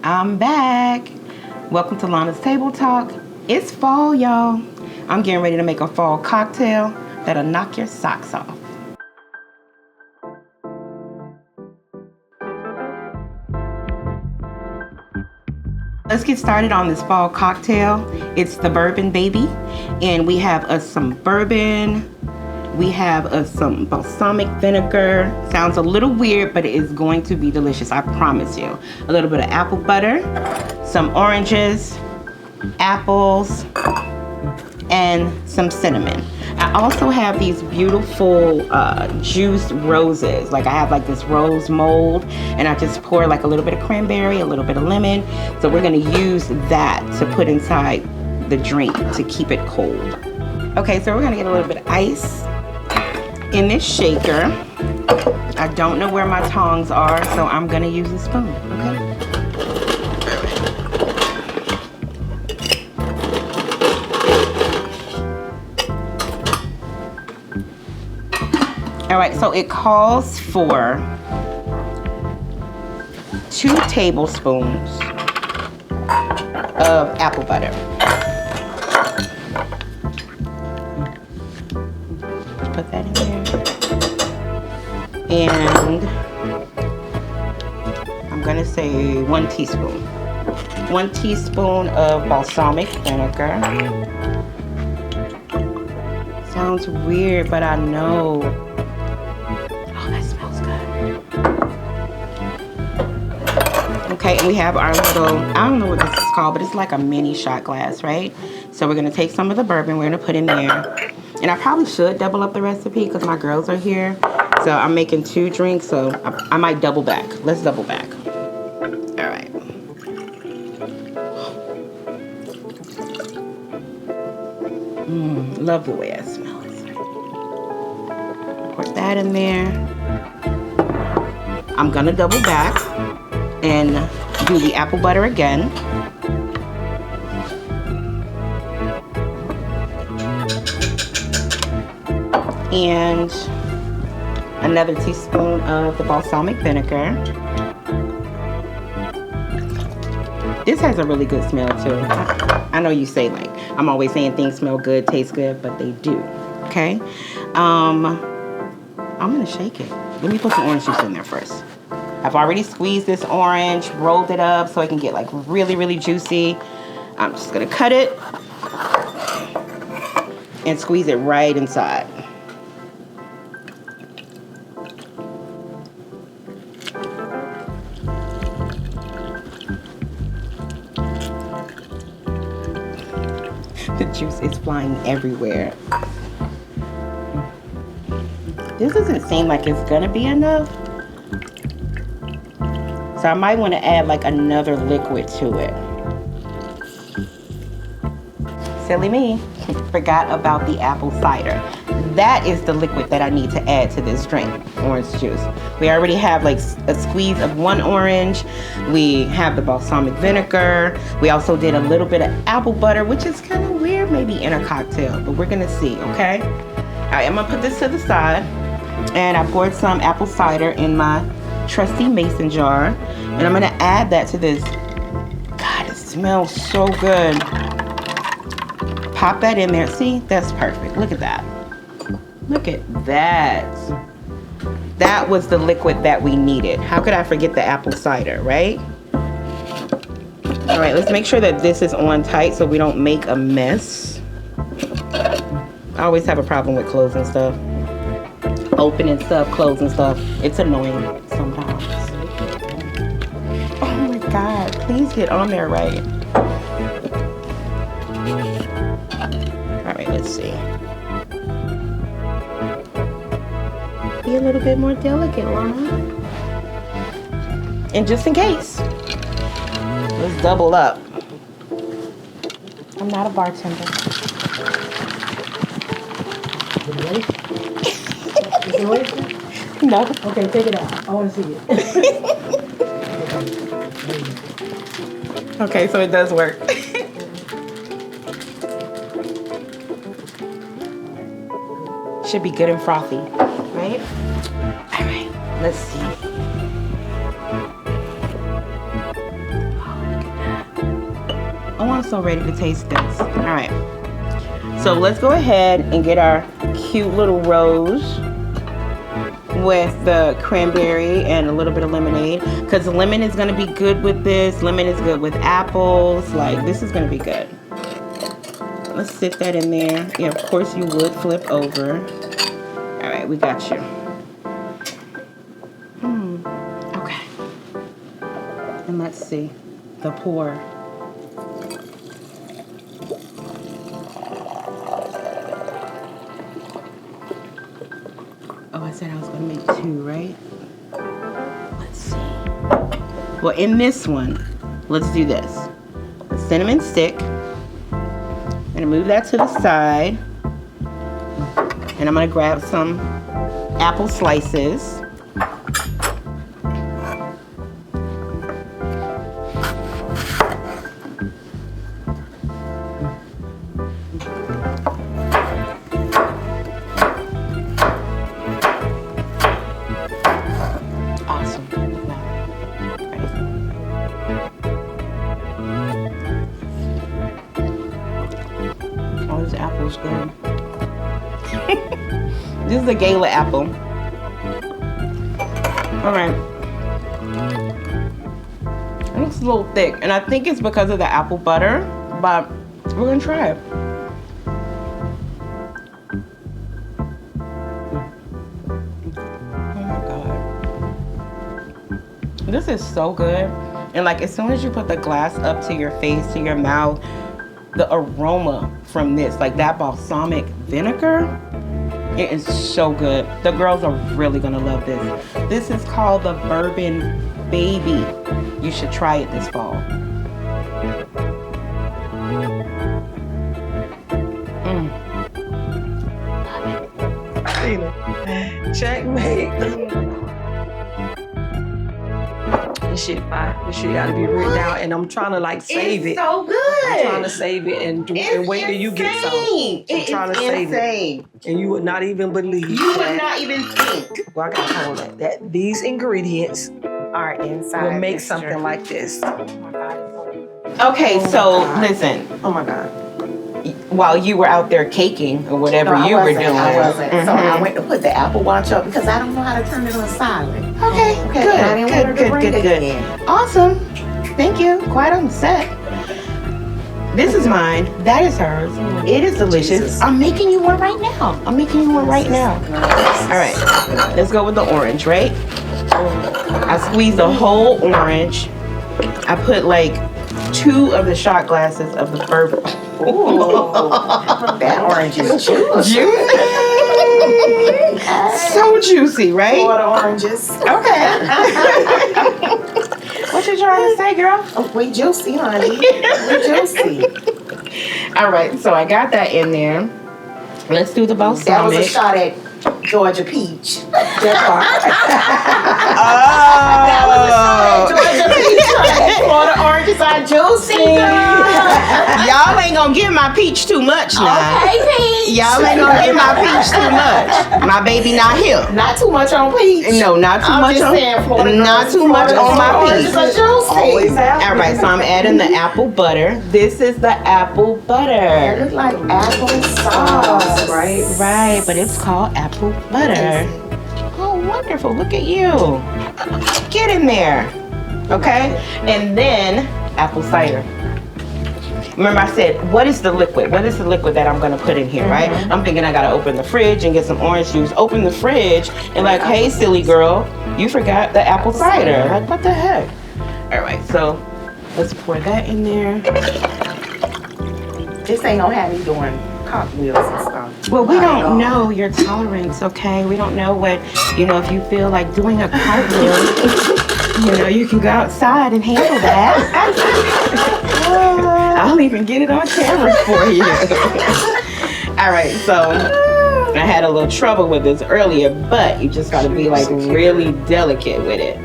I'm back. Welcome to Lana's Table Talk. It's fall, y'all. I'm getting ready to make a fall cocktail that'll knock your socks off. Let's get started on this fall cocktail. It's the bourbon baby, and we have some bourbon. We have some balsamic vinegar. Sounds a little weird, but it is going to be delicious, I promise you. A little bit of apple butter, some oranges, apples, and some cinnamon. I also have these beautiful juiced roses. Like I have like this rose mold, and I just pour like a little bit of cranberry, a little bit of lemon. So we're gonna use that to put inside the drink to keep it cold. Okay, so we're gonna get a little bit of ice in this shaker. I don't know where my tongs are, so I'm gonna use a spoon, okay? All right, so it calls for 2 tablespoons of apple butter. Put that in there. And I'm gonna say 1 teaspoon. 1 teaspoon of balsamic vinegar. Sounds weird, but I know. Oh, that smells good. Okay, and we have our little, I don't know what this is called, but it's like a mini shot glass, right? So we're gonna take some of the bourbon, we're gonna put in there. And I probably should double up the recipe because my girls are here. So I'm making 2 drinks, so I might double back. Let's double back. All right. Love the way it smells. Pour that in there. I'm gonna double back and do the apple butter again. And another teaspoon of the balsamic vinegar. This has a really good smell too. I know you say like, I'm always saying things smell good, taste good, but they do, okay? I'm gonna shake it. Let me put some orange juice in there first. I've already squeezed this orange, rolled it up so it can get like really, really juicy. I'm just gonna cut it and squeeze it right inside. The juice is flying everywhere. This doesn't seem like it's gonna be enough. So I might want to add like another liquid to it. Silly me, forgot about the apple cider. That is the liquid that I need to add to this drink, orange juice. We already have like a squeeze of 1 orange. We have the balsamic vinegar. We also did a little bit of apple butter, which is kind of weird maybe in a cocktail, but we're gonna see, okay? All right, I'm gonna put this to the side. And I poured some apple cider in my trusty mason jar. And I'm gonna add that to this. God, it smells so good. Pop that in there. See, that's perfect. Look at that. Look at that. That was the liquid that we needed. How could I forget the apple cider, right? All right, let's make sure that this is on tight so we don't make a mess. I always have a problem with closing stuff. Opening stuff, closing stuff. It's annoying sometimes. Oh my God, please get on there right. All right, let's see. Be a little bit more delicate, Lana. And just in case, let's double up. I'm not a bartender. Is it ready? No. Okay, take it out. I want to see it. Okay, so it does work. Should be good and frothy, right? All right, let's see. Oh, Oh, I'm so ready to taste this. All right. So let's go ahead and get our cute little rose with the cranberry and a little bit of lemonade, because lemon is going to be good with this. Lemon is good with apples. Like, this is going to be good. Let's sit that in there. Yeah, of course you would flip over. All right, we got you. Okay. And let's see the pour. Oh, I said I was going to make 2, right? Let's see. Well, in this one, let's do this. The cinnamon stick. I'm going to move that to the side. And I'm going to grab some apple slices. Awesome. Oh, this apple's good. This is a gala apple. All right. It looks a little thick, and I think it's because of the apple butter, but we're gonna try it. Oh my God. This is so good. And like, as soon as you put the glass up to your face, to your mouth, the aroma from this, like that balsamic vinegar, it is so good. The girls are really gonna love this. This is called the Bourbon Baby. You should try it this fall. Checkmate. This shit fire. This shit gotta be written down, and I'm trying to like save it. So good. I'm trying to save it and wait till you get some. I'm trying to save it, and you would not even believe. You would not even think. Well, I gotta hold it. That these ingredients Are inside. will make something like this. Okay, Oh so my God. listen. Oh my God. While you were out there caking or whatever No, you were I doing. wasn't. So Mhm. I went to put the Apple Watch up because I don't know how to turn it on silent. Okay, Okay, and I didn't want her to ring good. again. Awesome. Thank you. Quite on set. This is mine. That is hers. It is delicious. Jesus. I'm making you one right now. All right. Let's go with the orange, right? I squeezed the whole orange. I put like 2 of the shot glasses of the bourbon. That orange is juicy. So juicy, right? 4 oranges. Okay. What you trying to say, girl? Oh, we juicy, honey. We juicy. All right, so I got that in there. Let's do the balsamic. That was a shot at Georgia Peach. That was a shot at Georgia Peach. 4 oranges are juicy. Y'all ain't gonna give my peach too much now. Okay, Peach. Y'all ain't gonna give my peach too much. My baby not here. Not too much on Peach. No, not too I'm much just on. saying, Florida Not girls, too much Florida on my oranges peach. are juicy. Always have. All right, so I'm adding the apple butter. This is the apple It butter. looks like apple sauce, right? Right, but it's called apple butter. Oh, wonderful. Look at you. Get in there. Okay? And then apple cider. Remember I said, what is the liquid? What is the liquid that I'm going to put in here, right? I'm thinking I got to open the fridge and get some orange juice. Open the fridge and like, hey, silly girl, you forgot the apple cider. Like, what the heck? All right, so let's pour that in there. This ain't gonna have me doing cartwheels and stuff. Well, we don't know your tolerance, okay? We don't know what, if you feel like doing a cartwheel, you can go outside and handle that. I'll even get it on camera for you. All right, so I had a little trouble with this earlier, but you just gotta be like really delicate with it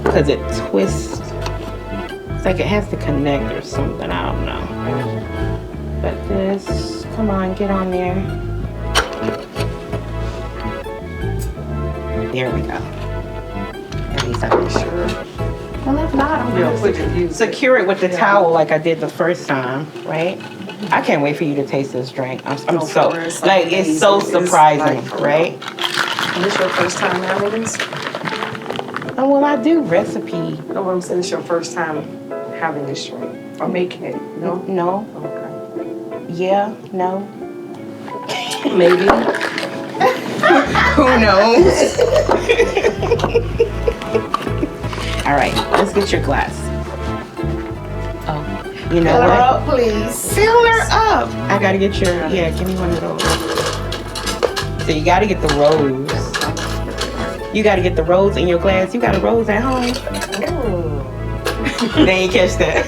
because it twists. It's like it has to connect or something, I don't know. But this, come on, get on there. There we go. At least I'm sure. Well, if not, I'm Yeah, gonna put your views. secure it with the towel like I did the first time, right? I can't wait for you to taste this drink. I'm so for it's like it's so amazing. It's surprising, like, right? And this your first time having this? Oh, well, I do recipe. No, what I'm saying, it's your first time having this drink or making it. No. No, Okay. yeah, no. Maybe. Who knows? All right, let's get your glass. Oh, you know Fill her what? up, please. Fill her up. I gotta get your, yeah, give me one of those. So you gotta get the rose. You gotta get the rose in your glass. You got a rose at home? They ain't catch that.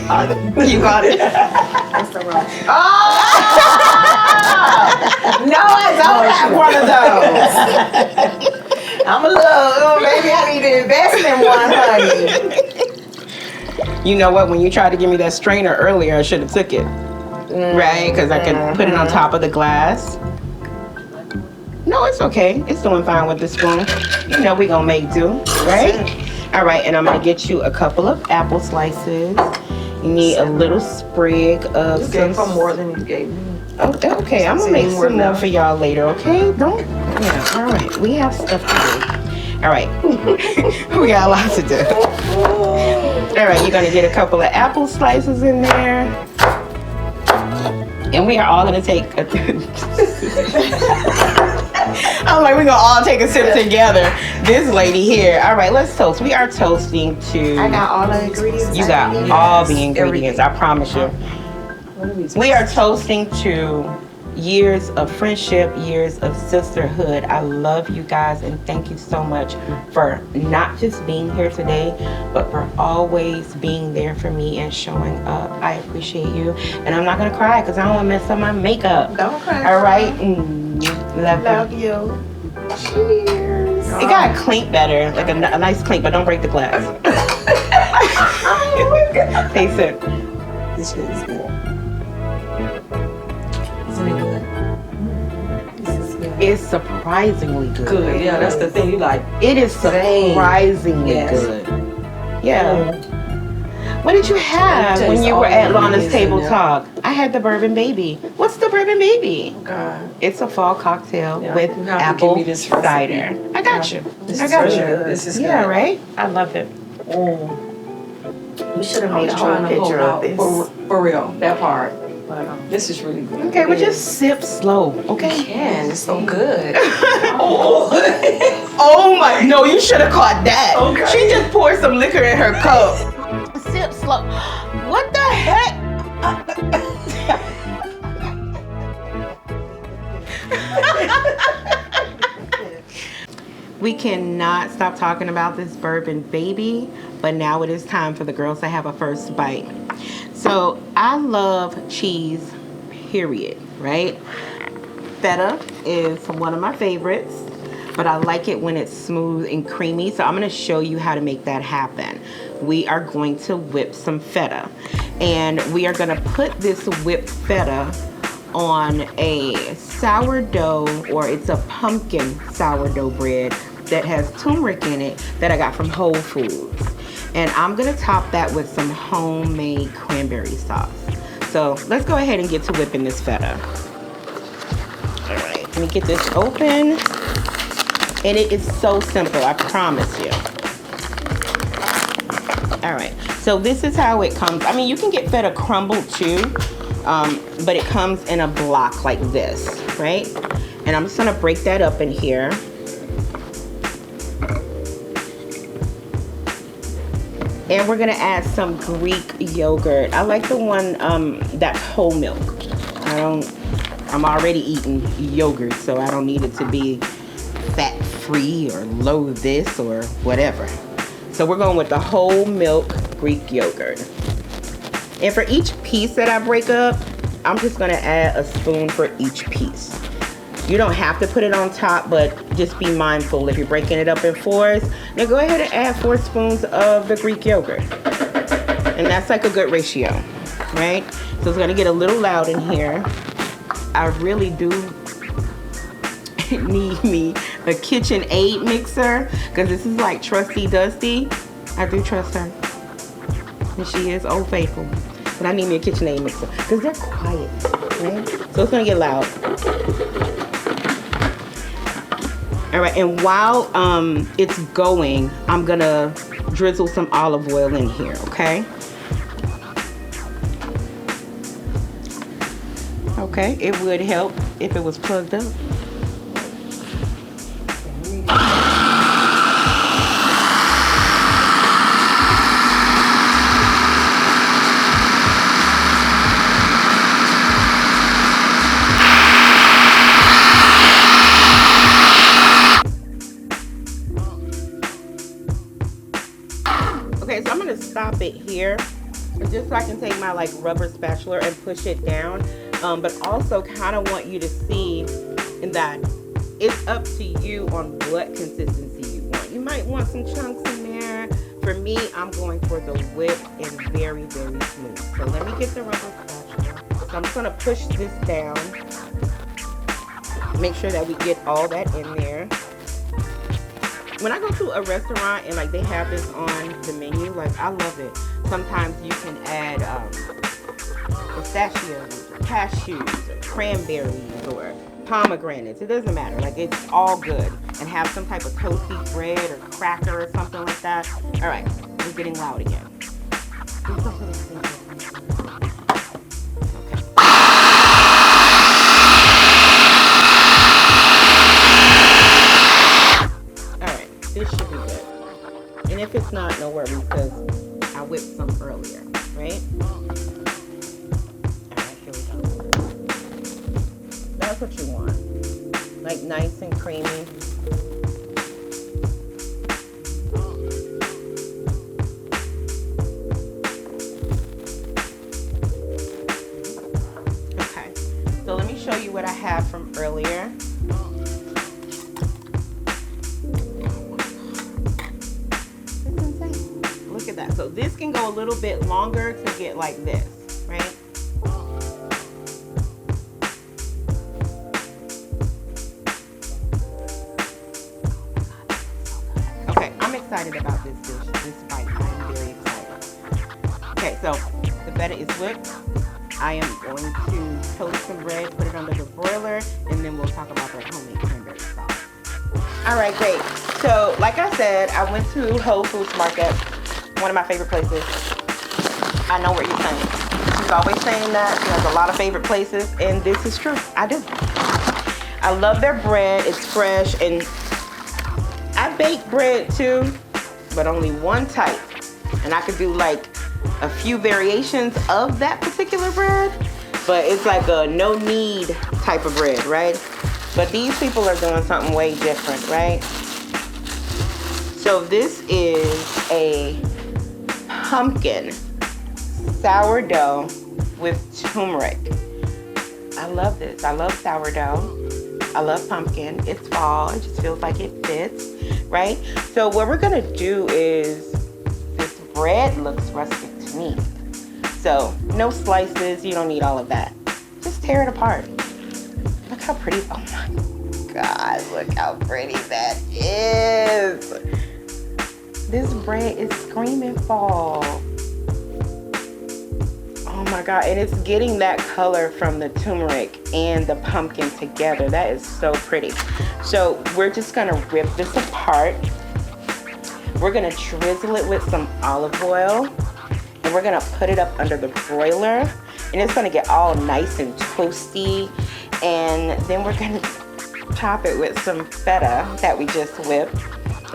You got it. That's the wrong. No, I don't have one of those. I'm a little, maybe I need to invest in one, honey. You know what? When you tried to give me that strainer earlier, I should have took it. Right? Because I could put it on top of the glass. No, it's okay. It's doing fine with the spoon. You know we gonna make do, right? All right, and I'm gonna get you a couple of apple slices. You need a little sprig of You gave her more than you gave me. Oh, okay, I'm gonna make some more for y'all later, okay? Don't, yeah, all right. We have stuff to do. All right, we got a lot to do. All right, you're gonna get a couple of apple slices in there. And we are all gonna take a, I'm like, we're gonna all take a sip together. This lady here. All right, let's toast. We are toasting to, I got all the ingredients. you got all the ingredients, I promise you. We are toasting to years of friendship, years of sisterhood. I love you guys and thank you so much for not just being here today, but for always being there for me and showing up. I appreciate you. And I'm not gonna cry because I don't wanna mess up my makeup. Don't cry. All right? Love you. Love you. Cheers. It got clink better, like a nice clink, but don't break the glass. Taste it. This shit is good. Isn't it good? This is good. It's surprisingly good. Good, yeah, that's the thing. You like, It is surprisingly Yes. good. Yeah. What did you have Taste when you all were at the Lana's ingredients Table in there. Talk? I had the bourbon baby. What's the bourbon baby? God. It's a fall cocktail Yeah, with you have to apple give me this recipe. cider. I got you. This I is got really you. good. This is Yeah, good. right? I love it. You should have I made was a whole trying to hold picture of out this. for real, that part. But this is really good. Okay, It but is. just sip slow, okay? Man, it's so good. Oh my, no, you should have caught that. Okay. She just poured some liquor in her cup. Sip slow. What the heck? We cannot stop talking about this bourbon baby, but now it is time for the girls to have a first bite. So I love cheese, period, right? Feta is one of my favorites, but I like it when it's smooth and creamy. So I'm gonna show you how to make that happen. We are going to whip some feta, and we are gonna put this whipped feta on a sourdough, or it's a pumpkin sourdough bread that has turmeric in it that I got from Whole Foods. And I'm gonna top that with some homemade cranberry sauce. So let's go ahead and get to whipping this feta. All right, let me get this open. And it is so simple, I promise you. All right, so this is how it comes. I mean, you can get feta crumbled too, but it comes in a block like this, right? And I'm just gonna break that up in here. And we're gonna add some Greek yogurt. I like the one that's whole milk. I'm already eating yogurt, so I don't need it to be fat-free or low this or whatever. So we're going with the whole milk Greek yogurt. And for each piece that I break up, I'm just gonna add a spoon for each piece. You don't have to put it on top, but just be mindful if you're breaking it up in fours. Now go ahead and add 4 spoons of the Greek yogurt. And that's like a good ratio, right? So it's gonna get a little loud in here. I really do need me a KitchenAid mixer, because this is like trusty Dusty. I do trust her. And she is Old Faithful. But I need me a KitchenAid mixer because they're quiet, right? So it's gonna get loud. All right, and while it's going, I'm gonna drizzle some olive oil in here, okay? Okay, it would help if it was plugged up. Okay, so I'm gonna stop it here, just so I can take my like rubber spatula and push it down. But also kind of want you to see that it's up to you on what consistency you want. You might want some chunks in there. For me, I'm going for the whip and very, very smooth. So let me get the rubber spatula. So I'm just gonna push this down. Make sure that we get all that in there. When I go to a restaurant and like they have this on the menu, like I love it. Sometimes you can add pistachios, or cashews, or cranberries, or pomegranates. It doesn't matter. Like it's all good. And have some type of toasty bread or cracker or something like that. All right, we're getting loud again. This should be good. And if it's not, no worries, because I whipped some earlier, right? Alright, here we go. That's what you want. Like nice and creamy. Okay, so let me show you what I have from earlier. Look at that. So this can go a little bit longer to get like this, right? Okay, I'm excited about this dish, this bite. I'm very excited. Okay, so the feta is whipped. I am going to toast some bread, put it under the broiler, and then we'll talk about that homemade cranberry sauce. All right, great. So like I said, I went to Whole Foods Market. One of my favorite places. I know what you're saying. She's always saying that. She has a lot of favorite places, and this is true. I do. I love their bread. It's fresh, and I bake bread too, but only one type. And I could do like a few variations of that particular bread, but it's like a no need type of bread, right? But these people are doing something way different, right? So this is a pumpkin sourdough with turmeric. I love this. I love sourdough. I love pumpkin. It's fall. It just feels like it fits, right? So what we're gonna do is, this bread looks rustic to me. So no slices. You don't need all of that. Just tear it apart. Look how pretty. Oh my God, look how pretty that is. This bread is screaming fall. Oh my God, and it's getting that color from the turmeric and the pumpkin together. That is so pretty. So we're just gonna rip this apart. We're gonna drizzle it with some olive oil, and we're gonna put it up under the broiler, and it's gonna get all nice and toasty. And then we're gonna top it with some feta that we just whipped.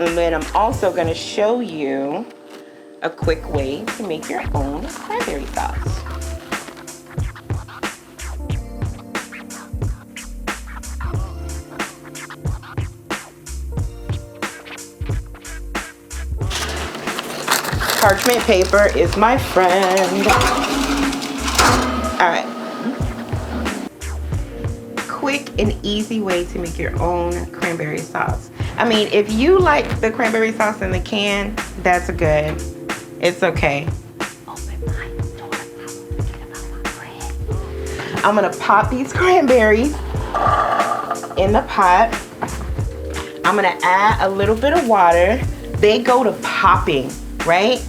And then I'm also going to show you a quick way to make your own cranberry sauce. Parchment paper is my friend. All right. Quick and easy way to make your own cranberry sauce. I mean, if you like the cranberry sauce in the can, that's good. It's okay. Open my door. I'm gonna pop these cranberries in the pot. I'm gonna add a little bit of water. They go to popping, right?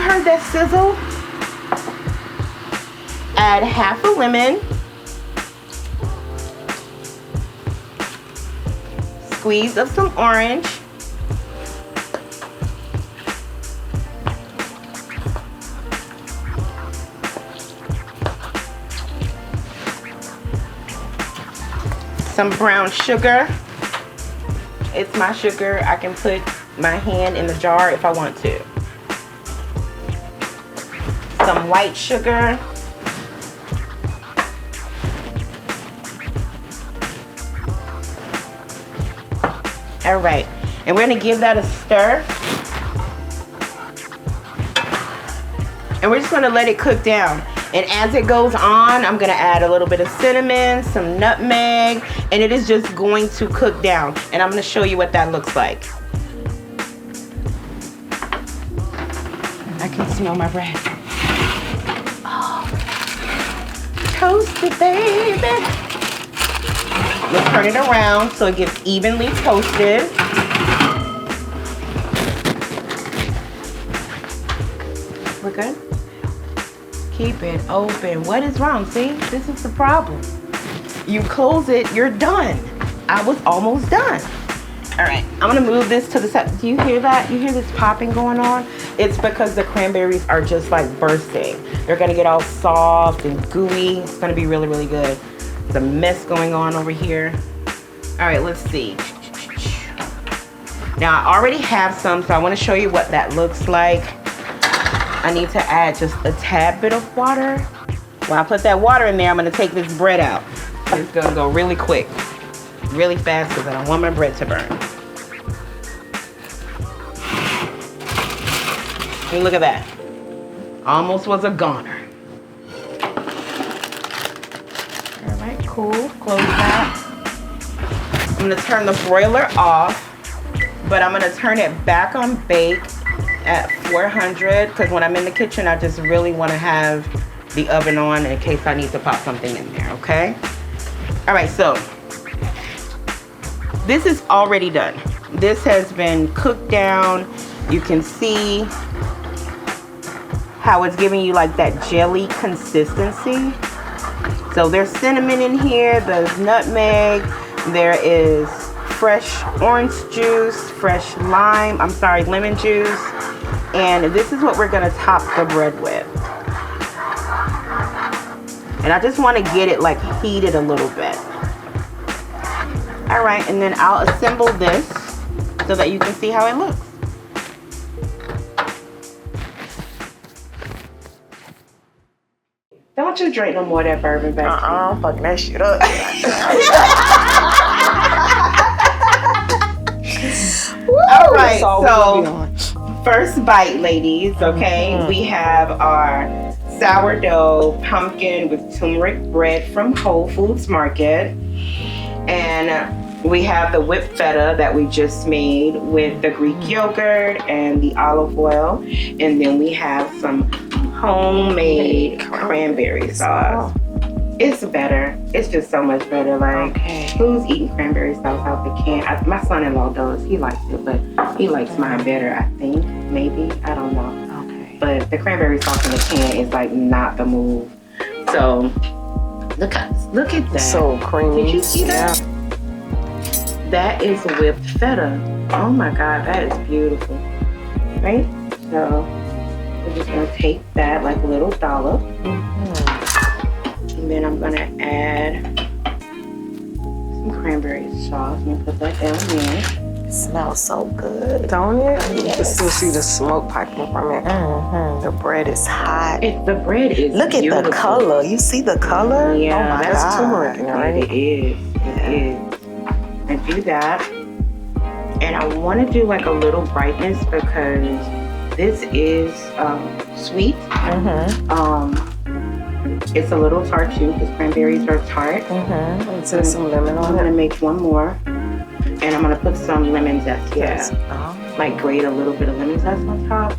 heard that sizzle? Add half a lemon. Squeeze of some orange. Some brown sugar. It's my sugar. I can put my hand in the jar if I want to. Some white sugar. All right, and we're gonna give that a stir. And we're just gonna let it cook down. And as it goes on, I'm gonna add a little bit of cinnamon, some nutmeg, and it is just going to cook down. And I'm gonna show you what that looks like. I can smell my bread. Oh, toasted, baby. Let's turn it around so it gets evenly toasted. We're good? Keep it open. What is wrong? See, this is the problem. You close it, you're done. I was almost done. All right, I'm gonna move this to the side. Do you hear that? You hear this popping going on? It's because the cranberries are just like bursting. They're gonna get all soft and gooey. It's gonna be really, really good. There's a mess going on over here. All right, let's see. Now I already have some, so I wanna show you what that looks like. I need to add just a tad bit of water. When I put that water in there, I'm gonna take this bread out. It's gonna go really quick, really fast, because I don't want my bread to burn. And look at that. Almost was a goner. All right, cool, close that. I'm gonna turn the broiler off, but I'm gonna turn it back on bake at 400, because when I'm in the kitchen, I just really want to have the oven on in case I need to pop something in there, okay? All right, so this is already done. This has been cooked down. You can see how it's giving you like that jelly consistency. So there's cinnamon in here, there's nutmeg, there is fresh orange juice, fresh lemon juice. And this is what we're gonna top the bread with. And I just wanna get it like heated a little bit. All right, and then I'll assemble this so that you can see how it looks. Don't you drink no more of that bourbon, baby. I'm fucking that shit up. All right, so first bite, ladies, okay? We have our sourdough pumpkin with turmeric bread from Whole Foods Market. And we have the whipped feta that we just made with the Greek yogurt and the olive oil. And then we have some homemade cranberry sauce. It's better. It's just so much better. Like, who's eating cranberry sauce out the can? My son-in-law does. He likes it, but he likes mine better, I think. Maybe. I don't know. Okay. But the cranberry sauce in the can is like not the move. So, look at that. So creamy. Did you see that? That is whipped feta. Oh my God, that is beautiful. Right? So, we're just gonna take that like a little dollop. And then I'm gonna add some cranberry sauce. I'm gonna put that down there. It smells so good, don't it? You can still see the smoke piping from it. The bread is hot. The bread is Look beautiful. at the color. You see the color? Yeah, oh my that's God. turmeric, right? It is. It is. I do that. And I want to do like a little brightness because this is sweet. It's a little tart too because cranberries are tart. So some lemon I'm on gonna it. make one more, and I'm gonna put some lemon zest. Yes. Like grate a little bit of lemon zest on top.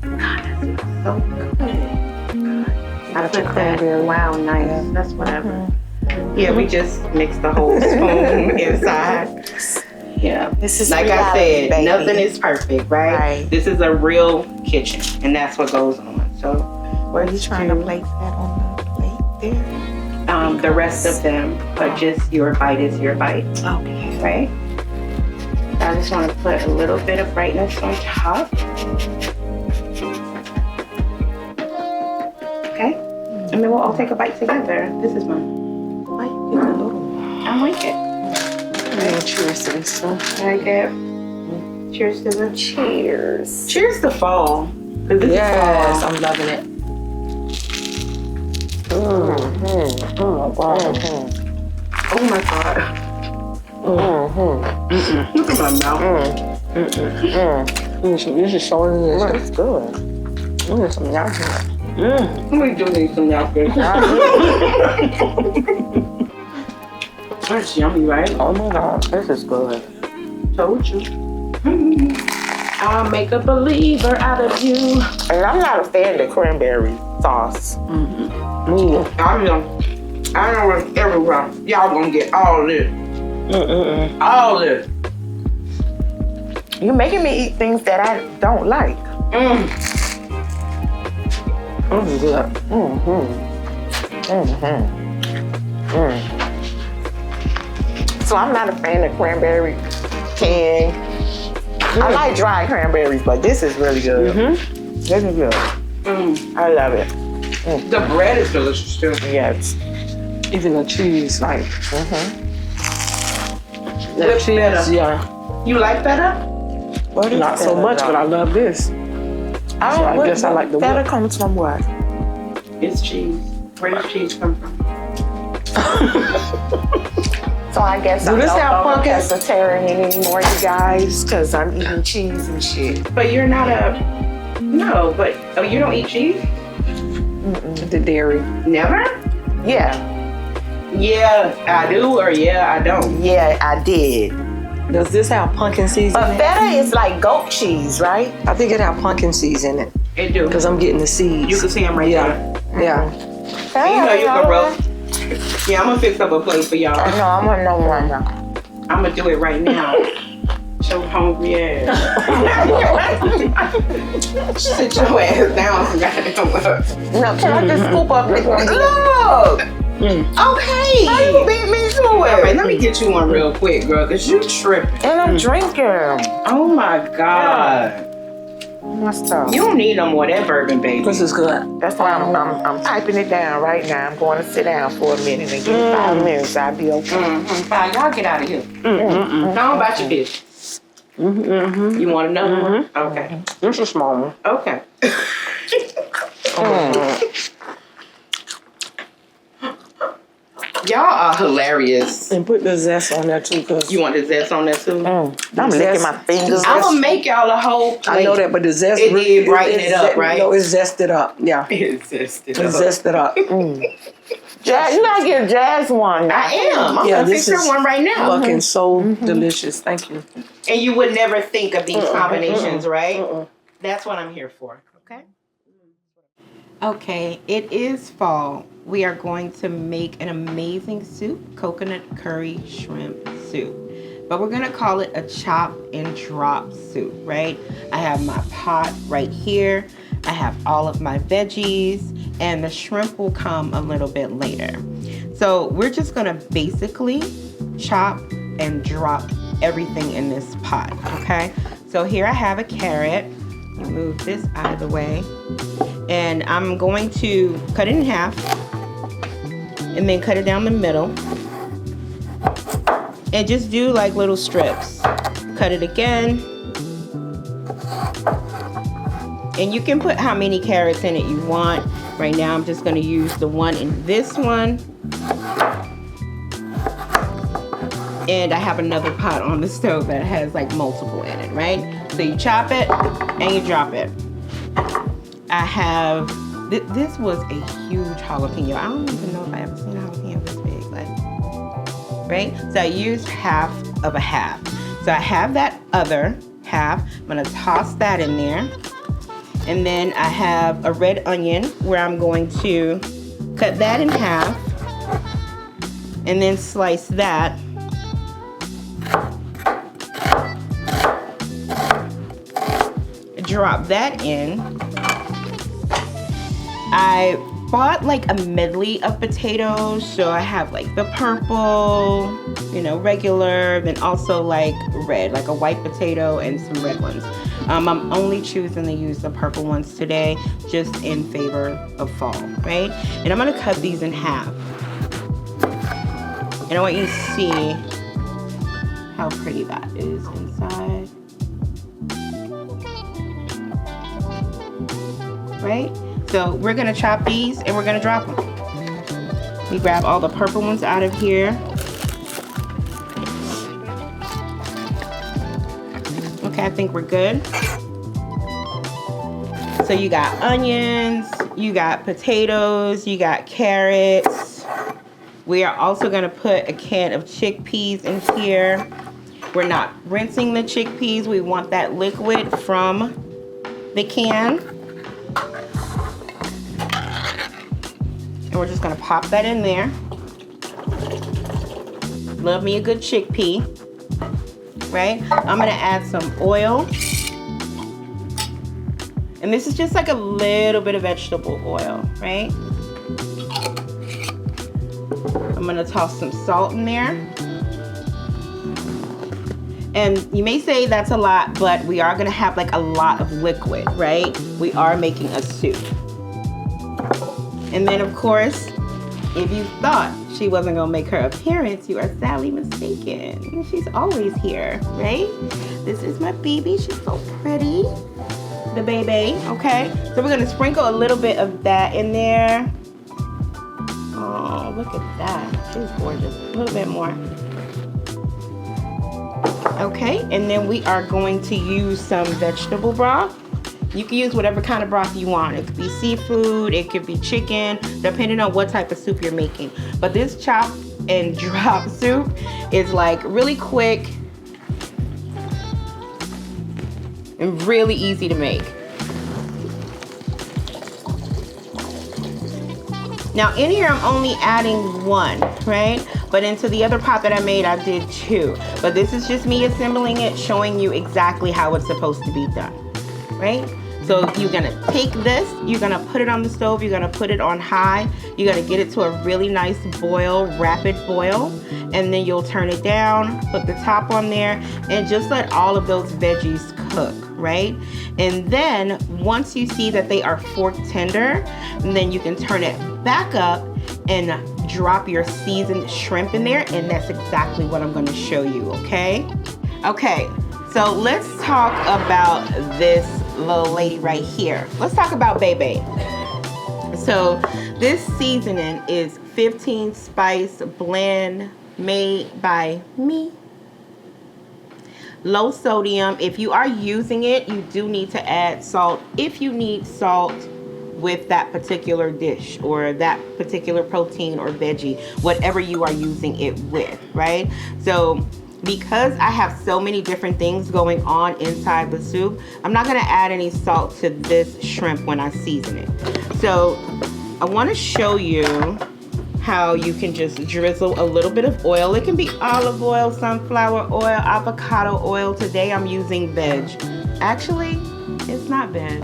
God, that smells so good. I put that. Wow, nice. Yeah. That's whatever. Yeah, we just mixed the whole spoon inside. Yeah. This is like I reality, said, baby. nothing is perfect, right? Right. This is a real kitchen, and that's what goes on. So, Were you trying to place that on the plate there? the rest of them, but just your bite is your bite, Okay. right? I just want to put a little bit of brightness on top. Okay, and then we'll all take a bite together. This is mine. Why you get a little? I like it. Cheers to this too. I like it. Cheers to the Cheers. Cheers to fall. 'Cause this is Yes, fall. I'm loving it. Oh my god. Look at my mouth. This is so delicious. That's good. Some napkins. We do need some napkins. That's yummy, right? Oh my God, this is good. Told you. I'll make a believer out of you. And I'm not a fan of cranberry sauce. I know it's everywhere. Y'all gonna get all this. All this. You're making me eat things that I don't like. This is good. So I'm not a fan of cranberry can. I like dry cranberries, but this is really good. This is good. I love it. The bread is delicious too. Yes. Even the cheese, like The cheese, feta. yeah. You like feta? What is Not so feta, much, though? but I love this. I guess I like the feta whip. comes from what? It's cheese. Where does cheese come from? So I guess Do I this don't have go pumpkins? pescatarian anymore, you guys, because I'm eating cheese and shit. But you're not a... No, but... Oh, you don't eat cheese? The dairy. Never? Yeah, Yeah, I do, or yeah, I don't. yeah, I did. Does this have pumpkin seeds in But it? feta is like goat cheese, right? I think it have pumpkin seeds in it It do. because I'm getting the seeds. You can see them right Yeah, there. yeah. You know you can roast. Yeah, I'm gonna fix up a plate for y'all. I know, I'm on no one now. I'm gonna do it right now. So hungry ass. Sit your ass down. No, can I just scoop up this one? Look! Okay. How you beat me to All right, it? let me get you one real quick, girl, cause you tripping. And I'm drinking. Oh my god. My stuff. You don't need no more of that bourbon, baby. This is good. That's why I'm typing it down right now. I'm going to sit down for a minute and give me 5 minutes. I'll be okay. Fine, y'all get out of here. Know about your dish. You want another one? Okay. This is a small one. Okay. Y'all are hilarious. And put the zest on there too, because You want the zest on there too? I'm licking my fingers. I'm gonna make y'all a whole plate. I know that, but the zest It did brighten it up, right? No, it's zested up. Yeah, It's zested it's up. zested up. Jazz, you gotta get Jazz one. I am. I'm Yeah, gonna this fix her is one right now. Fucking so delicious. Thank you. And you would never think of these combinations, right? That's what I'm here for. Okay. Okay, it is fall. We are going to make an amazing soup, coconut curry shrimp soup. But we're gonna call it a chop and drop soup, right? I have my pot right here. I have all of my veggies, and the shrimp will come a little bit later. So we're just gonna basically chop and drop everything in this pot, okay? So here I have a carrot. You move this out of the way. And I'm going to cut it in half and then cut it down the middle. And just do like little strips. Cut it again. And you can put how many carrots in it you want. Right now I'm just gonna use the one in this one. And I have another pot on the stove that has like multiple in it, right? So you chop it and you drop it. I have, this was a huge jalapeno. I don't even know if I ever seen a jalapeno this big, like, right? So I used half of a half. So I have that other half. I'm gonna toss that in there. And then I have a red onion where I'm going to cut that in half and then slice that. drop that in. I bought like a medley of potatoes. So I have like the purple, you know, regular, then also like red, like a white potato and some red ones. I'm only choosing to use the purple ones today, just in favor of fall, right? And I'm gonna cut these in half. And I want you to see how pretty that is inside. Right? So we're gonna chop these and we're gonna drop them. We grab all the purple ones out of here. Okay, I think we're good. So you got onions, you got potatoes, you got carrots. We are also gonna put a can of chickpeas in here. We're not rinsing the chickpeas. We want that liquid from the can. And we're just gonna pop that in there. Love me a good chickpea, right? I'm gonna add some oil. And this is just like a little bit of vegetable oil, right? I'm gonna toss some salt in there. And you may say that's a lot, but we are gonna have like a lot of liquid, right? We are making a soup. And then of course, if you thought she wasn't gonna make her appearance, you are sadly mistaken. She's always here, right? This is my baby, she's so pretty. The baby, okay? So we're gonna sprinkle a little bit of that in there. Oh, look at that, she's gorgeous. A little bit more. Okay, and then we are going to use some vegetable broth. You can use whatever kind of broth you want. It could be seafood, it could be chicken, depending on what type of soup you're making. But this chop and drop soup is like really quick and really easy to make. Now in here I'm only adding one, right? But into the other pot that I made, I did two. But this is just me assembling it, showing you exactly how it's supposed to be done, right? So you're gonna take this, you're gonna put it on the stove, you're gonna put it on high, you're gonna get it to a really nice boil, rapid boil, and then you'll turn it down, put the top on there, and just let all of those veggies cook, right? And then once you see that they are fork tender, then you can turn it back up and drop your seasoned shrimp in there, and that's exactly what I'm gonna show you, okay? Okay, so let's talk about this little lady right here. Let's talk about Bebe. So this seasoning is 15 spice blend made by me. Low sodium. If you are using it, you do need to add salt if you need salt with that particular dish or that particular protein or veggie, whatever you are using it with, right? So because I have so many different things going on inside the soup, I'm not gonna add any salt to this shrimp when I season it. So I wanna show you how you can just drizzle a little bit of oil. It can be olive oil, sunflower oil, avocado oil. Today I'm using veg. Actually, it's not veg.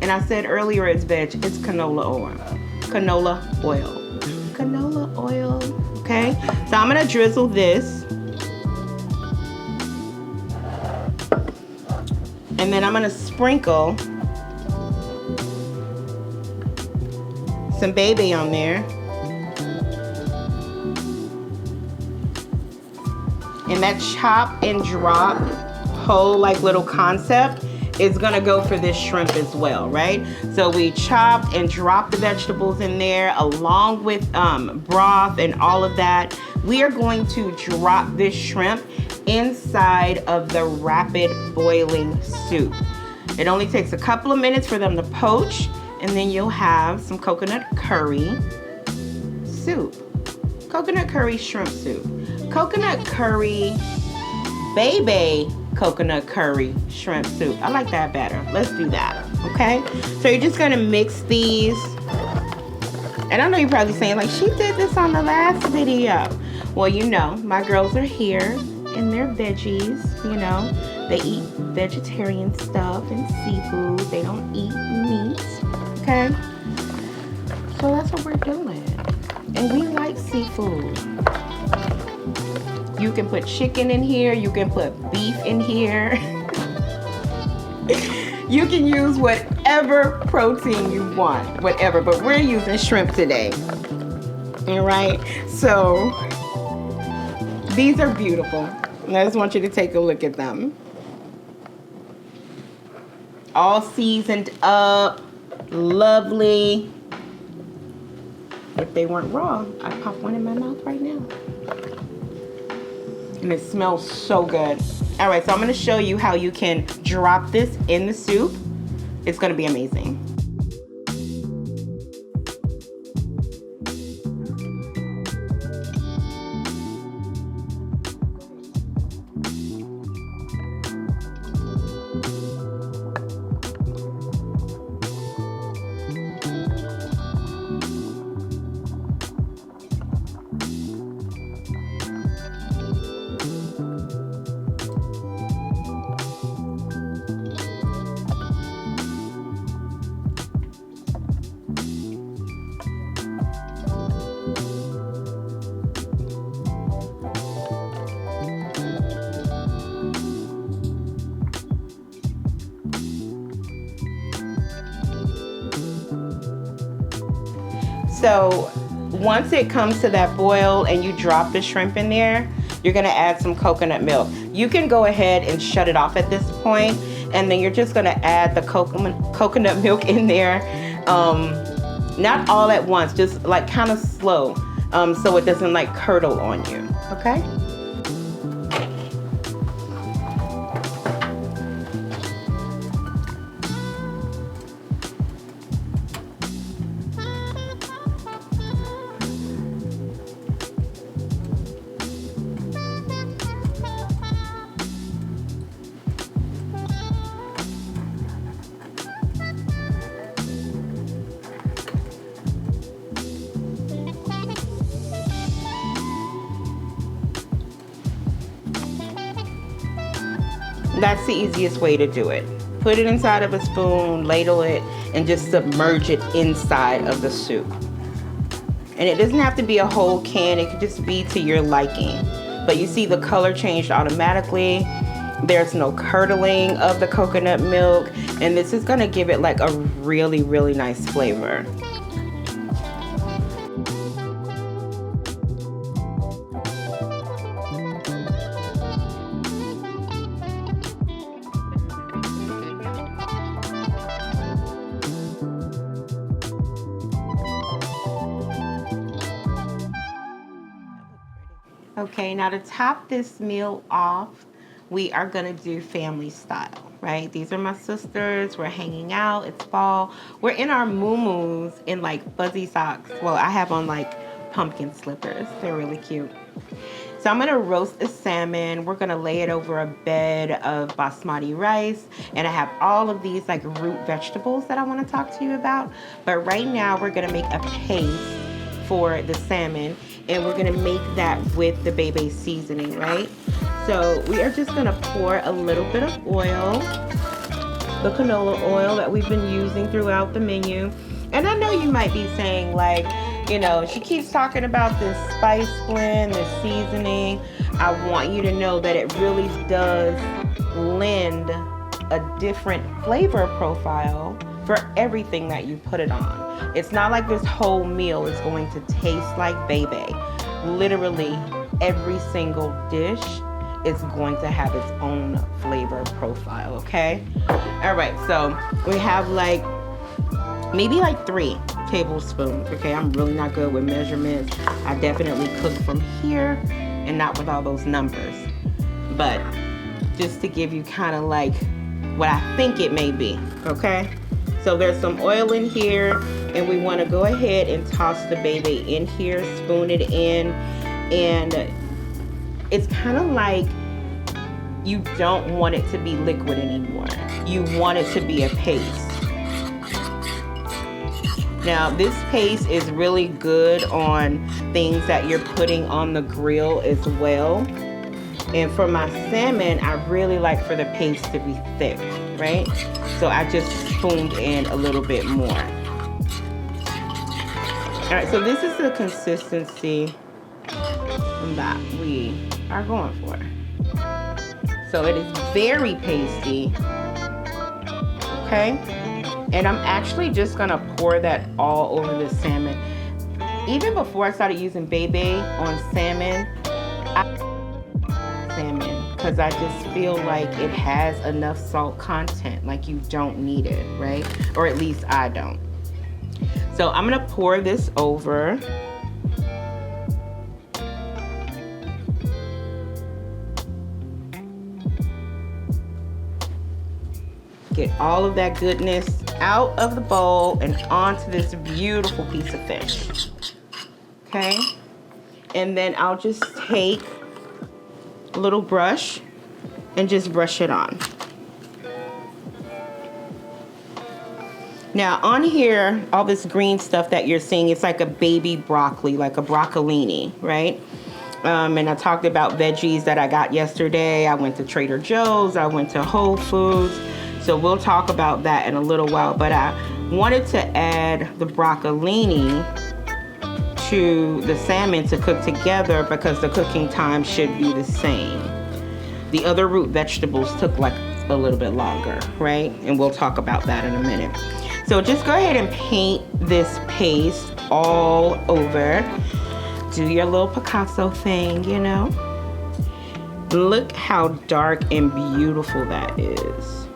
And I said earlier it's veg, it's canola oil. Canola oil. Canola oil, okay? So I'm gonna drizzle this. And then I'm gonna sprinkle some Bebe on there. And that chop and drop whole like little concept is gonna go for this shrimp as well, right? So we chopped and dropped the vegetables in there along with broth and all of that. We are going to drop this shrimp inside of the rapid boiling soup. It only takes a couple of minutes for them to poach, and then you'll have some coconut curry soup. Coconut curry shrimp soup. Coconut curry, Bebe coconut curry shrimp soup. I like that better. Let's do that, okay? So you're just gonna mix these. And I know you're probably saying, like, she did this on the last video. Well, you know, my girls are here and they're veggies, you know. They eat vegetarian stuff and seafood. They don't eat meat, okay? So that's what we're doing. And we like seafood. You can put chicken in here. You can put beef in here. You can use whatever protein you want, whatever. But we're using shrimp today. All right? So these are beautiful. And I just want you to take a look at them. All seasoned up, lovely. If they weren't raw, I'd pop one in my mouth right now. And it smells so good. All right, so I'm gonna show you how you can drop this in the soup. It's gonna be amazing. So once it comes to that boil and you drop the shrimp in there, you're gonna add some coconut milk. You can go ahead and shut it off at this point, and then you're just gonna add the coconut milk in there. Not all at once, just like kind of slow, so it doesn't like curdle on you, okay? That's the easiest way to do it. Put it inside of a spoon, ladle it, and just submerge it inside of the soup. And it doesn't have to be a whole can, it could just be to your liking. But you see the color changed automatically. There's no curdling of the coconut milk, and this is gonna give it like a really, really nice flavor. Okay, now to top this meal off, we are gonna do family style, right? These are my sisters, we're hanging out, it's fall. We're in our muumuus in like fuzzy socks. Well, I have on like pumpkin slippers, they're really cute. So I'm gonna roast the salmon. We're gonna lay it over a bed of basmati rice. And I have all of these like root vegetables that I wanna talk to you about. But right now we're gonna make a paste for the salmon, and we're gonna make that with the bebe seasoning, right? So we are just gonna pour a little bit of oil, the canola oil that we've been using throughout the menu. And I know you might be saying like, you know, she keeps talking about this spice blend, this seasoning. I want you to know that it really does lend a different flavor profile for everything that you put it on. It's not like this whole meal is going to taste like bebe. Literally every single dish is going to have its own flavor profile, okay? All right, so we have like, maybe like 3 tablespoons, okay? I'm really not good with measurements. I definitely cook from here and not with all those numbers. But just to give you kind of like what I think it may be, okay? So there's some oil in here, and we want to go ahead and toss the bebe in here, spoon it in, and it's kind of like you don't want it to be liquid anymore. You want it to be a paste. Now this paste is really good on things that you're putting on the grill as well. And for my salmon, I really like for the paste to be thick, right? So I just spooned in a little bit more. All right, so this is the consistency that we are going for. So it is very pasty, okay? And I'm actually just gonna pour that all over the salmon. Even before I started using Bebe on salmon, because I just feel like it has enough salt content, like you don't need it, right? Or at least I don't. So I'm gonna pour this over. Get all of that goodness out of the bowl and onto this beautiful piece of fish. Okay? And then I'll just take a little brush and just brush it on. Now on here, all this green stuff that you're seeing, it's like a baby broccoli, like a broccolini, right? And I talked about veggies that I got yesterday. I went to Trader Joe's, I went to Whole Foods. So we'll talk about that in a little while, but I wanted to add the broccolini to the salmon to cook together because the cooking time should be the same. The other root vegetables took like a little bit longer, right? And we'll talk about that in a minute. So just go ahead and paint this paste all over. Do your little Picasso thing, you know? Look how dark and beautiful that is.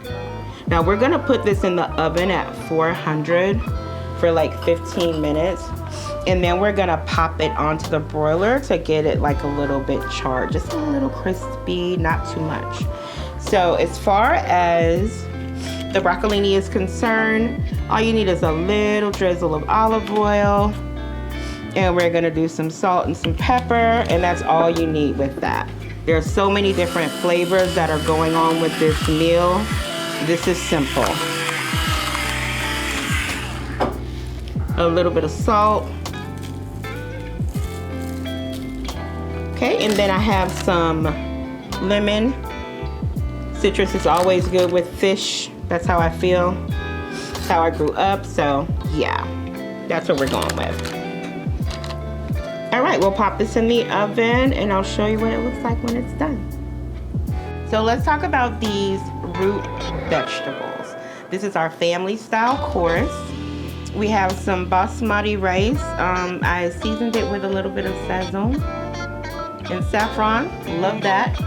Now we're gonna put this in the oven at 400 for like 15 minutes. And then we're gonna pop it onto the broiler to get it like a little bit charred, just a little crispy, not too much. So as far as the broccolini is concerned, all you need is a little drizzle of olive oil. And we're gonna do some salt and some pepper, and that's all you need with that. There are so many different flavors that are going on with this meal. This is simple. A little bit of salt. Okay, and then I have some lemon. Citrus is always good with fish. That's how I feel. That's how I grew up, so yeah, that's what we're going with. All right, we'll pop this in the oven and I'll show you what it looks like when it's done. So let's talk about these root vegetables. This is our family style course. We have some basmati rice. I seasoned it with a little bit of sazon and saffron. Love that.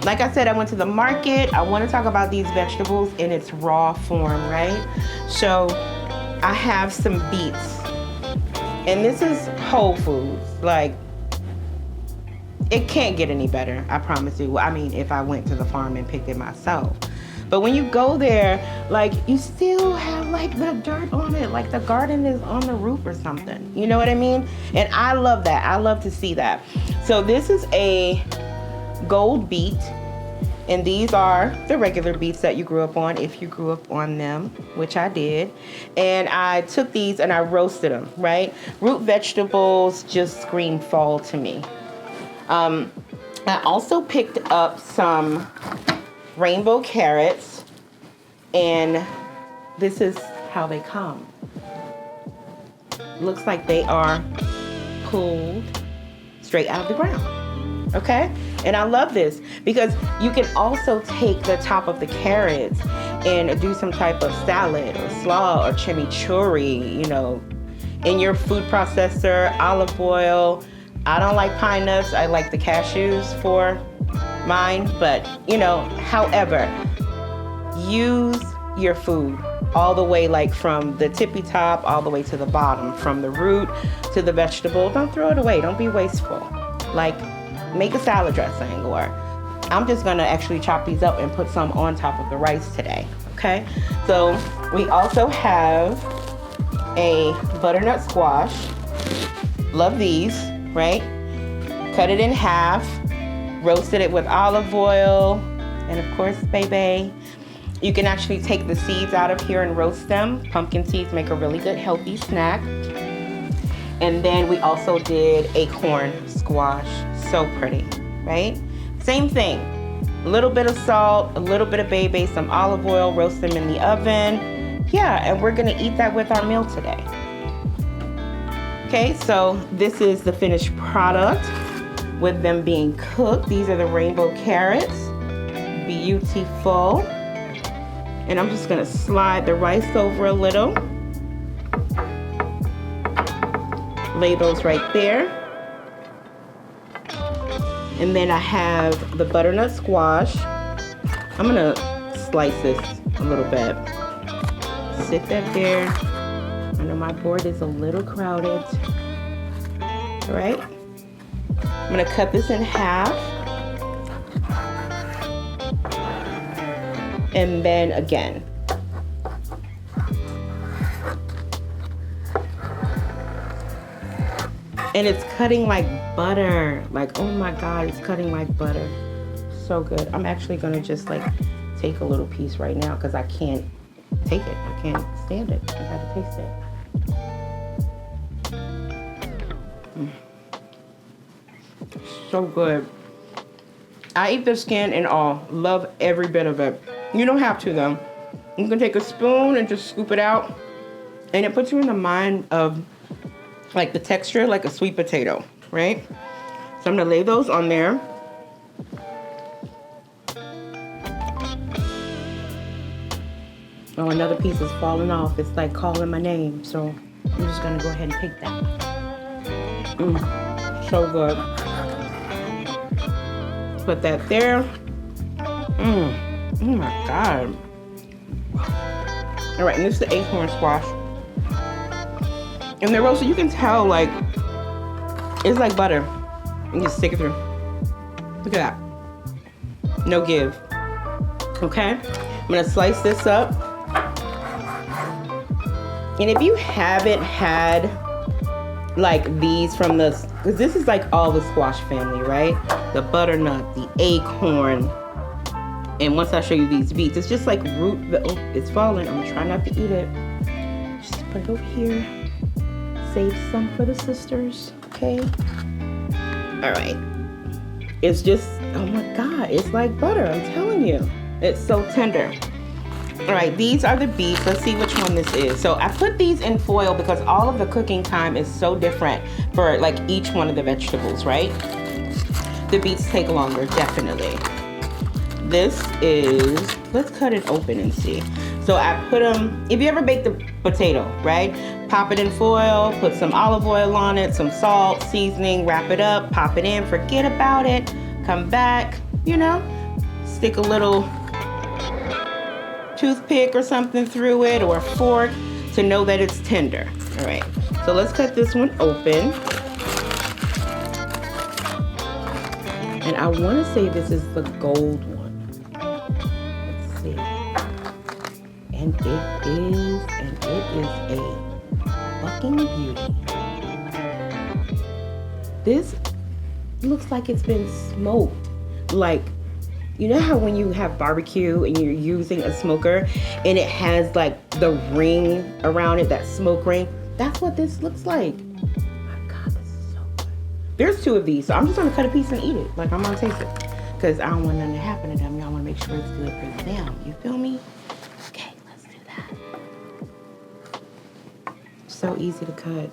Like I said, I went to the market. I want to talk about these vegetables in its raw form, right? So I have some beets. And this is Whole Foods. Like, it can't get any better, I promise you. I mean, if I went to the farm and picked it myself. But when you go there, like, you still have like the dirt on it, like the garden is on the roof or something. You know what I mean? And I love that. I love to see that. So this is a gold beet. And these are the regular beets that you grew up on, if you grew up on them, which I did. And I took these and I roasted them, right? Root vegetables just scream fall to me. I also picked up some rainbow carrots, and this is how they come. Looks like they are pulled straight out of the ground, okay? And I love this because you can also take the top of the carrots and do some type of salad or slaw or chimichurri, you know, in your food processor, olive oil. I don't like pine nuts. I like the cashews for mine, but you know, however, use your food all the way, like from the tippy top all the way to the bottom, from the root to the vegetable. Don't throw it away. Don't be wasteful. Like, make a salad dressing, or I'm just gonna actually chop these up and put some on top of the rice today, okay? So we also have a butternut squash. Love these, right? Cut it in half, roasted it with olive oil, and of course, baby. You can actually take the seeds out of here and roast them. Pumpkin seeds make a really good healthy snack. And then we also did a corn squash. So pretty, right? Same thing. A little bit of salt, a little bit of baby, some olive oil, roast them in the oven. Yeah, and we're gonna eat that with our meal today. Okay, so this is the finished product with them being cooked. These are the rainbow carrots. Beautiful. And I'm just gonna slide the rice over a little. Lay those right there. And then I have the butternut squash. I'm gonna slice this a little bit. Sit that there. I know my board is a little crowded. All right. I'm gonna cut this in half. And then again. And it's cutting like butter. Like, oh my God, it's cutting like butter. So good. I'm actually gonna just like take a little piece right now because I can't take it. I can't stand it. I gotta taste it. So good. I eat the skin and all. Love every bit of it. You don't have to though. You can take a spoon and just scoop it out. And it puts you in the mind of like the texture, like a sweet potato, right? So I'm gonna lay those on there. Oh, another piece is falling off. It's like calling my name. So I'm just gonna go ahead and take that. So good. Put that there. Oh my God. All right, and this is the acorn squash. And they're roasted, you can tell like, it's like butter. You just stick it through. Look at that. No give. Okay, I'm gonna slice this up. And if you haven't had like these from the, because this is like all the squash family, right? The butternut, the acorn. And once I show you these beets, it's just like root, oh, it's falling. I'm gonna try not to eat it. Just put it over here. Save some for the sisters, okay? All right. It's just, oh my God, it's like butter, I'm telling you. It's so tender. All right, these are the beets. Let's see which one this is. So I put these in foil because all of the cooking time is so different for like each one of the vegetables, right? The beets take longer, definitely. This is, let's cut it open and see. So I put them, if you ever bake the potato, right? Pop it in foil, put some olive oil on it, some salt, seasoning, wrap it up, pop it in, forget about it, come back, you know, stick a little toothpick or something through it or a fork to know that it's tender. All right, so let's cut this one open. And I want to say this is the gold one. Let's see. And it is a fucking beauty. This looks like it's been smoked. Like, you know how when you have barbecue and you're using a smoker and it has like the ring around it, that smoke ring? That's what this looks like. Oh my God, this is so good. There's 2 of these, so I'm just gonna cut a piece and eat it. Like, I'm gonna taste it. Because I don't want nothing to happen to them. Y'all wanna make sure it's good for them. You feel me? Okay, let's do that. So easy to cut.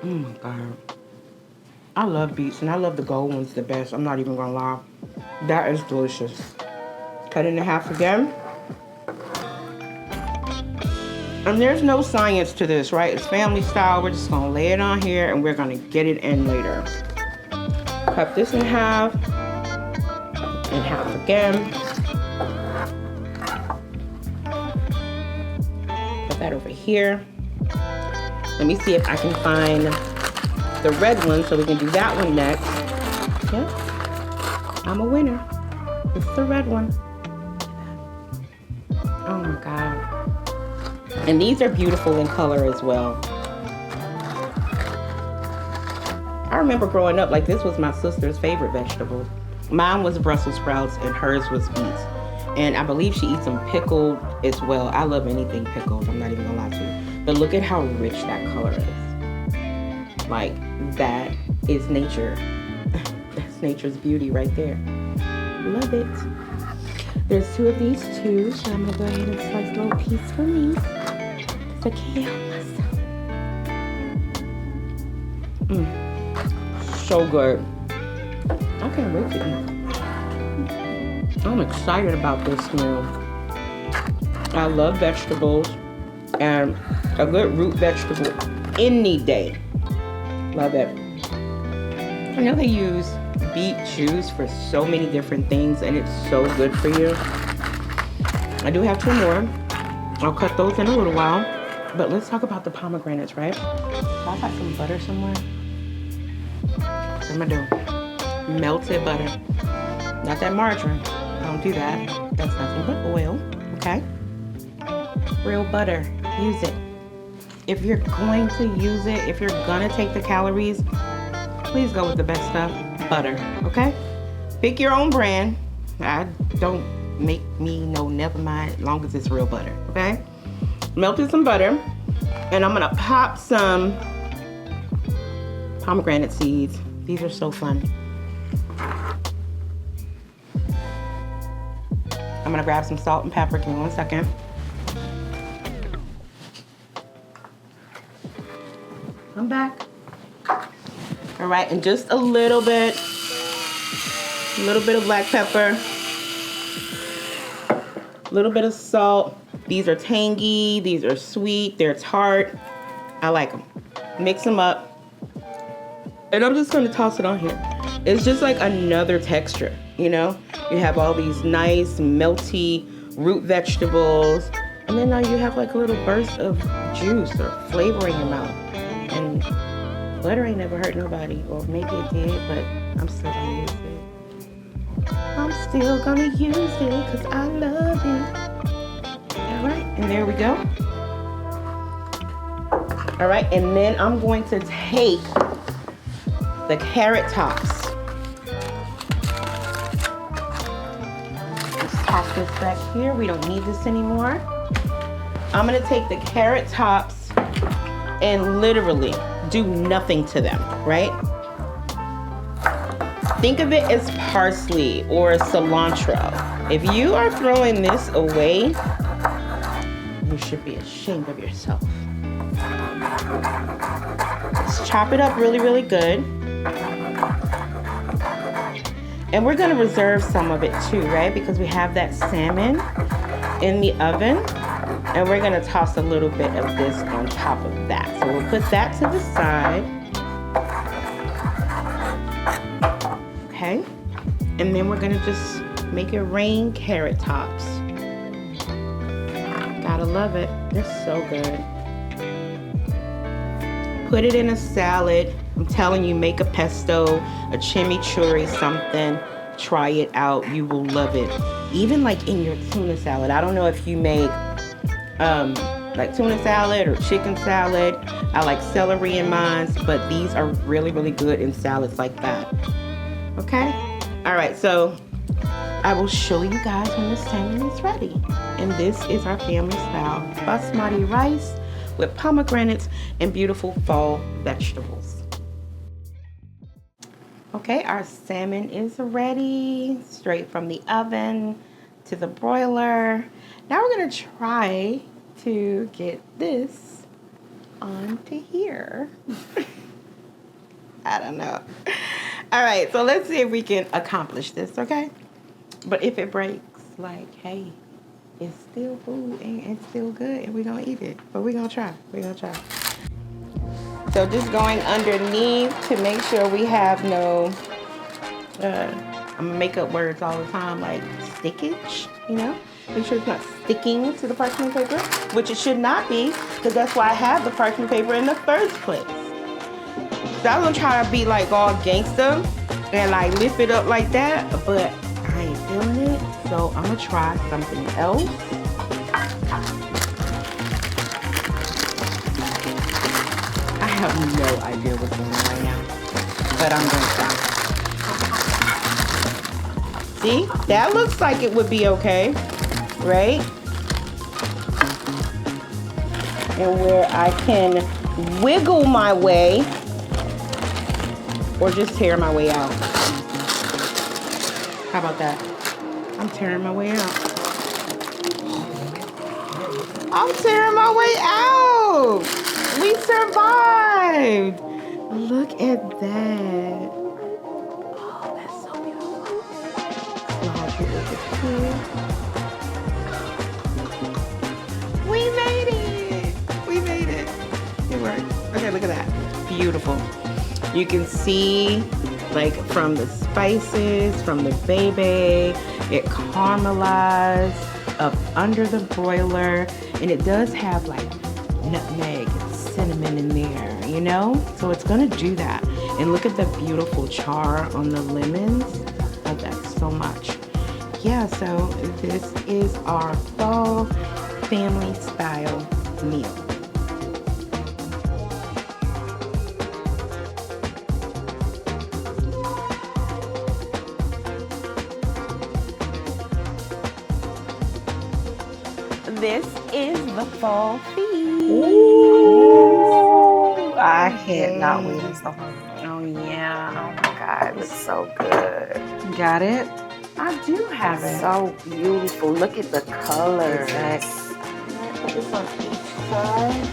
Oh my God. I love beets and I love the gold ones the best. I'm not even gonna lie. That is delicious. Cut it in half again. And there's no science to this, right? It's family style. We're just gonna lay it on here and we're gonna get it in later. Cut this in half and half again. Put that over here. Let me see if I can find the red one so we can do that one next. Yeah, I'm a winner. It's the red one. Oh my God. And these are beautiful in color as well. I remember growing up, like this was my sister's favorite vegetable. Mine was Brussels sprouts and hers was beets. And I believe she eats them pickled as well. I love anything pickled, I'm not even gonna lie to you. But look at how rich that color is. Like, that is nature. That's nature's beauty right there. Love it. There's 2 of these too, so I'm gonna go ahead and slice a little piece for me, because I can't help myself. So good. I can't wait to eat. I'm excited about this meal. I love vegetables, and a good root vegetable any day. Love it. I know they use beet juice for so many different things, and it's so good for you. I do have 2 more. I'll cut those in a little while. But let's talk about the pomegranates, right? So I got some butter somewhere. So I'm gonna do melted butter. Not that margarine. Don't do that. That's nothing but oil. Okay? Real butter. Use it. If you're going to use it, if you're gonna take the calories, please go with the best stuff. Butter. Okay? Pick your own brand. Don't make me know, never mind, as long as it's real butter. Okay? Melted some butter, and I'm gonna pop some pomegranate seeds. These are so fun. I'm gonna grab some salt and pepper. Give me 1 second. I'm back. All right, and just a little bit of black pepper, a little bit of salt. These are tangy, these are sweet, they're tart. I like them. Mix them up. And I'm just gonna toss it on here. It's just like another texture, you know? You have all these nice, melty root vegetables. And then now you have like a little burst of juice or flavor in your mouth. And butter ain't never hurt nobody. Or maybe it did, but I'm still gonna use it. I'm still gonna use it because I love it. All right, and there we go. All right, and then I'm going to take the carrot tops. Let's toss this back here. We don't need this anymore. I'm gonna take the carrot tops and literally do nothing to them, right? Think of it as parsley or cilantro. If you are throwing this away, you should be ashamed of yourself. Let's chop it up really, really good. And we're gonna reserve some of it too, right? Because we have that salmon in the oven. And we're gonna toss a little bit of this on top of that. So we'll put that to the side. Okay. And then we're gonna just make it rain carrot tops. Gotta love it. They're so good. Put it in a salad. I'm telling you, make a pesto, a chimichurri, something. Try it out. You will love it. Even like in your tuna salad. I don't know if you make like tuna salad or chicken salad. I like celery in mine, but these are really, really good in salads like that. Okay? All right, so I will show you guys when the salmon is ready. And this is our family style basmati rice with pomegranates and beautiful fall vegetables. Okay, our salmon is ready, straight from the oven to the broiler. Now we're gonna try to get this onto here. I don't know. All right, so let's see if we can accomplish this, okay? But if it breaks, like, hey, it's still food and it's still good and we're gonna eat it. But we're gonna try, So just going underneath to make sure we have no, I'm gonna make up words all the time, like stickage, you know? Make sure it's not sticking to the parchment paper, which it should not be, because that's why I have the parchment paper in the first place. So I was gonna try to be like all gangster and like lift it up like that, but I ain't feeling it, so I'm gonna try something else. I have no idea what's going on right now, but I'm gonna try. See, that looks like it would be okay, right? And where I can wiggle my way Or just tear my way out. How about that? I'm tearing my way out. I'm tearing my way out. We survived. Look at that. Oh, that's so beautiful. Slide through this here. We made it. We made it. It worked. Okay, look at that. Beautiful. You can see like from the spices, from the baby, it caramelized up under the broiler, and it does have like nutmeg and cinnamon in there, you know? So it's gonna do that. And look at the beautiful char on the lemons. I love that so much. Yeah, so this is our fall family style meal. This is the fall feast. Ooh, I cannot wait. I'm so hungry. Oh yeah. Oh my God, it looks so good. Got it? I do have it. So beautiful. Look at the colors. Put this on each side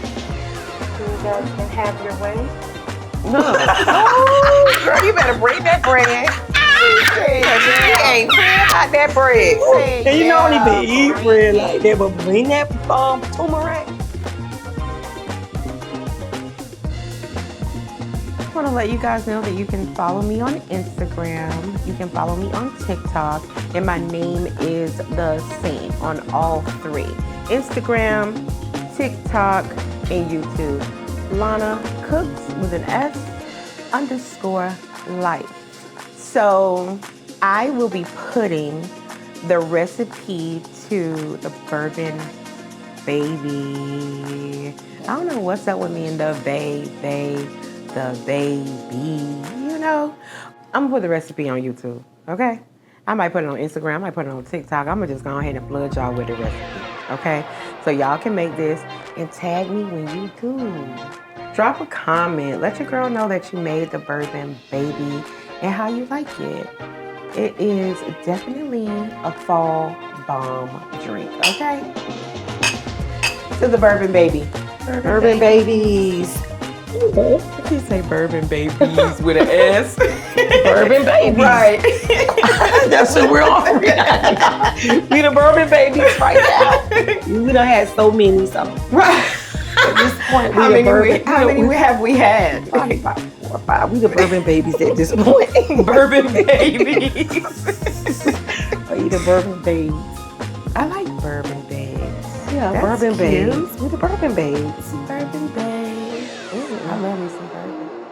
so you guys can have your way. Oh, girl, you better bring that bread. You ain't praying about that bread. And you know I don't even eat bread like that, but bring that turmeric. I want to let you guys know that you can follow me on Instagram. You can follow me on TikTok. And my name is the same on all three. Instagram, TikTok, and YouTube. Lana Cooks with an S_life. So I will be putting the recipe to the bourbon baby. I don't know what's up with me and the baby, you know. I'm gonna put the recipe on YouTube, okay? I might put it on Instagram, I might put it on TikTok. I'm gonna just go ahead and flood y'all with the recipe, okay? So y'all can make this and tag me when you do. Drop a comment, let your girl know that you made the bourbon baby and how you like it. It is definitely a fall bomb drink, okay? To the bourbon baby. Bourbon babies. You say bourbon babies with an S. Bourbon babies. Right. That's what we're offering. We the bourbon babies right now. We done had so many, so. Right. At this point, How many have we had? Probably about 4 or 5. We the bourbon babies at this point. Bourbon babies. We the bourbon babes. I like bourbon babes. Yeah, That's bourbon cute. babes. We the bourbon babes. Bourbon babes. Ooh, I love me some bourbon.